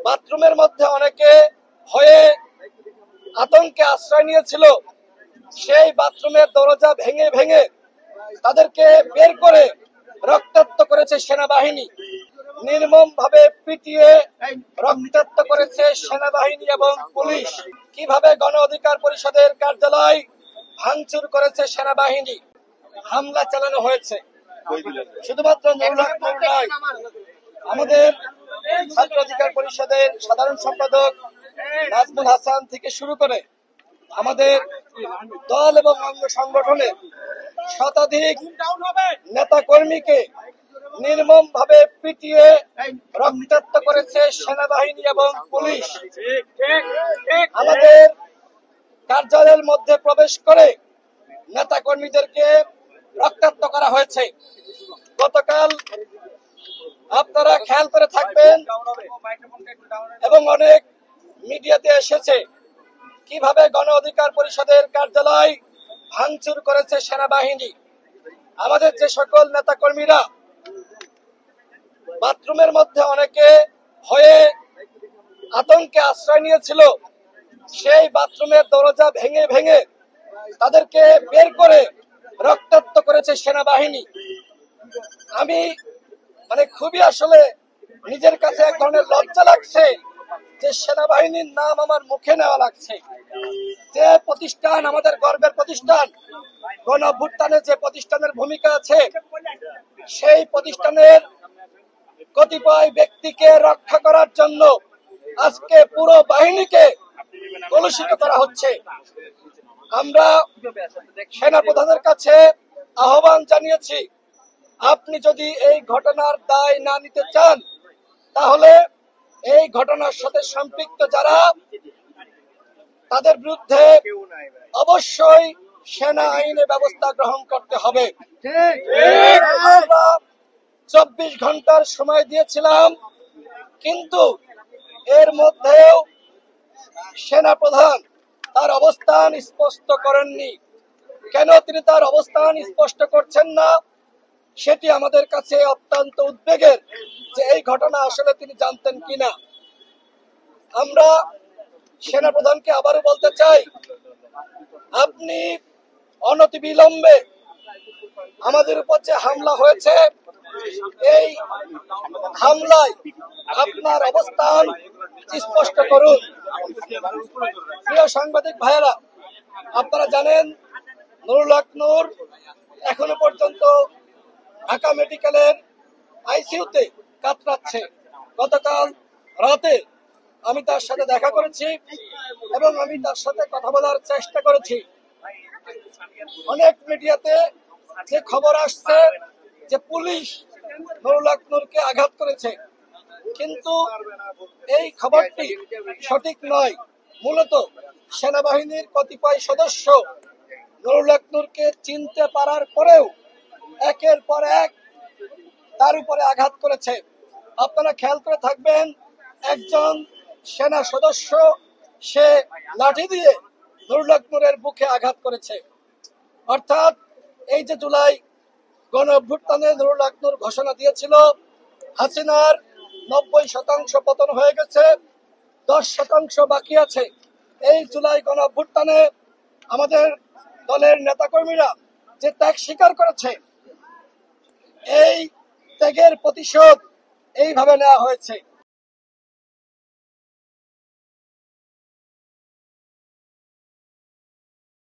বাথরুমের মধ্যে অনেকে ভয়ে আতঙ্কে আশ্রয় নিয়েছিল। সেই বাথরুমের দরজা ভেঙে ভেঙে তাদেরকে বের করে রক্তাক্ত করেছে সেনাবাহিনী, নির্মম ভাবে পিটিয়ে রক্তাক্ত করেছে সেনাবাহিনী এবং পুলিশ। কিভাবে গণ অধিকার পরিষদের কার্যালয় ভাঙচুর করেছে সেনাবাহিনী, হামলা চালানো হয়েছে। শুধুমাত্র নয়, আমাদের ছাত্র অধিকার পরিষদের সাধারণ সম্পাদক নাজমুল হাসান থেকে শুরু করে আমাদের দল এবং অঙ্গ সংগঠনের শতাধিক নেতা কর্মীকে নির্মম ভাবে পিটিয়ে রক্তাক্ত করেছে সেনাবাহিনী এবং পুলিশ। আমাদের কার্যালয়ের মধ্যে প্রবেশ করে নেতা কর্মীদেরকে রক্তাক্ত করা হয়েছে। গতকাল আপনারা খেয়াল করে থাকবেন এবং অনেক মিডিয়াতে এসেছে কিভাবে গণ অধিকার পরিষদের কার্যালয় ভাঙচুর করেছে সেনাবাহিনী। আমাদের যে সকল নেতা কর্মীরা বাথরুমের মধ্যে অনেকে ভয়ে আতঙ্কে আশ্রয় নিয়েছিল, সেই বাথরুমের দরজা ভেঙে ভেঙে তাদেরকে বের করে রক্তাক্ত করেছে সেনাবাহিনী। আমি খুবই আসলে নিজের কাছে এক ধরনের লজ্জা লাগছে যে সেনাবাহিনীর নাম আমার মুখে নেওয়া লাগছে। যে প্রতিষ্ঠান আমাদের গর্বের প্রতিষ্ঠান, গণ অভ্যুত্থানে যে প্রতিষ্ঠানের ভূমিকা আছে, সেই প্রতিষ্ঠানের কতিপয় ব্যক্তিকে রক্ষা করার জন্য আজকে পুরো বাহিনীকে কলুষিত করা হচ্ছে। আমরা সেনাপ্রধানের কাছে আহ্বান জানিয়েছি, আপনি যদি এই ঘটনার দায় না নিতে চান, তাহলে এই ঘটনার সাথে সম্পৃক্ত যারা, তাদের বিরুদ্ধে অবশ্যই সেনা আইনে ব্যবস্থা গ্রহণ করতে হবে। আমরা 24 ঘন্টার সময় দিয়েছিলাম, কিন্তু এর মধ্যেও সেনাপ্রধান তার অবস্থান স্পষ্ট করেননি। কেন তিনি তার অবস্থান স্পষ্ট করছেন না, সেটি আমাদের কাছে অত্যন্ত উদ্বেগের, যে এই ঘটনা আসলে তিনি জানতেন কিনা। আমরা সেনাপ্রধানকে আবারও বলতে চাই, আপনি অনতিবিলম্বে আমাদের উপর যে হামলা হয়েছে, এই হামলায় আপনার অবস্থান স্পষ্ট করুন। প্রিয় সাংবাদিক ভাইয়েরা, আপনারা জানেন নুরুল হক নূর এখনো পর্যন্ত ঢাকা মেডিকেলের আইসিইউতে কাতরাচ্ছে। গতকাল রাতে আমি তার সাথে দেখা করেছি এবং আমি তার সাথে কথা বলার চেষ্টা করেছি। অনেক মিডিয়াতে যে খবর আসছে যে পুলিশ নুরুল হক নূরকে আঘাত করেছে, কিন্তু এই খবরটি সঠিক নয়। মূলত সেনাবাহিনীর কতিপয় সদস্য নুরুল হক নূরকে চিনতে পারার পরেও একের পর এক তার উপরে আঘাত করেছে। আপনারা খেয়াল করে থাকবেন, একজন সেনা সদস্য সে লাঠি দিয়ে নুরুল হক নূরের বুকে আঘাত করেছে। অর্থাৎ এই যে জুলাই গণ অভ্যুত্থানে নুরুল হক নূর ঘোষণা দিয়েছিল হাসিনার 90% পতন হয়ে গেছে, 10% বাকি আছে। এই জুলাই গণ অভ্যুত্থানে আমাদের দলের নেতাকর্মীরা যে ত্যাগ স্বীকার করেছে, এই ত্যাগের প্রতিশোধ এইভাবে নেওয়া হয়েছে।